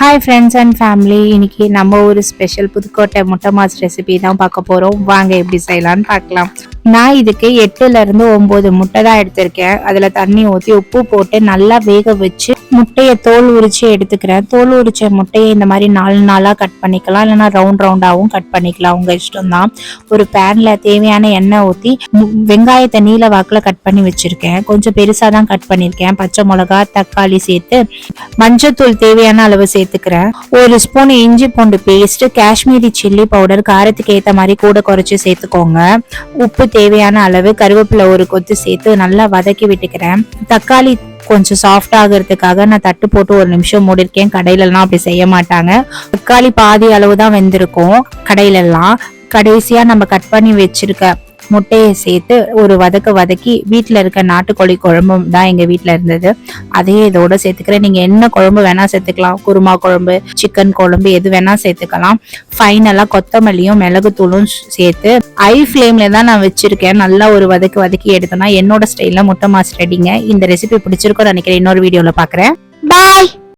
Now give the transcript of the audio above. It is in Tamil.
ஹாய் ஃப்ரெண்ட்ஸ் அண்ட் ஃபேமிலி, இன்னைக்கு நம்ம ஒரு ஸ்பெஷல் புதுக்கோட்டை முட்டை மாஸ் ரெசிபி தான் பார்க்க போகிறோம். வாங்க எப்படி செய்யலான்னு பார்க்கலாம். நான் இதுக்கு 8லேருந்து 9 முட்டை தான் எடுத்திருக்கேன். அதில் தண்ணி ஊற்றி உப்பு போட்டு நல்லா வேக வச்சு முட்டையை தோல் உரிச்சு எடுத்துக்கிறேன். தோல் உரிச்ச முட்டையை இந்த மாதிரி 4 நாளாக கட் பண்ணிக்கலாம், இல்லைனா ரவுண்டாகவும் கட் பண்ணிக்கலாம், உங்கள் இஷ்டம்தான். ஒரு பேனில் தேவையான எண்ணெய் ஊற்றி வெங்காயத்தை நீல வாக்கில் கட் பண்ணி வச்சுருக்கேன். கொஞ்சம் பெருசாக தான் கட் பண்ணியிருக்கேன். பச்சை மிளகா, தக்காளி சேர்த்து மஞ்சத்தூள் தேவையான அளவு சேர்த்துக்கிறேன். 1 ஸ்பூன் இஞ்சி பூண்டு பேஸ்ட், காஷ்மீரி சில்லி பவுடர் காரத்துக்கு ஏற்ற மாதிரி கூட குறைச்சி சேர்த்துக்கோங்க. உப்பு தேவையான அளவு, கருவேப்பிலை ஒரு கொத்து சேர்த்து நல்லா வதக்கி விட்டுக்கிறேன். தக்காளி கொஞ்சம் சாஃப்ட் ஆகிறதுக்காக நான் தட்டு போட்டு 1 நிமிஷம் மூடிருக்கேன். கடையிலலாம் அப்படி செய்ய மாட்டாங்க. தக்காளி பாதி அளவு தான் வெந்திருக்கும் கடையிலலாம். கடைசியா நம்ம கட் பண்ணி வச்சிருக்க முட்டையை சேர்த்து ஒரு வதக்கி வீட்டில் இருக்க நாட்டுக்கோழி குழம்பு தான் எங்கள் வீட்டில் இருந்தது, அதையே இதோட சேர்த்துக்கிறேன். நீங்கள் என்ன குழம்பு வேணால் சேர்த்துக்கலாம், குருமா குழம்பு, சிக்கன் குழம்பு, எது வேணால் சேர்த்துக்கலாம். ஃபைனலாக கொத்தமல்லியும் மிளகுத்தூளும் சேர்த்து ஹை ஃப்ளேமில் தான் நான் வச்சுருக்கேன். நல்லா ஒரு வதக்கி எடுத்தோன்னா என்னோட ஸ்டைலில் முட்டை மாஸ் ரெடிங்க. இந்த ரெசிபி பிடிச்சிருக்கோன்னு நினைக்கிறேன். இன்னொரு வீடியோவில் பார்க்குறேன். பாய்.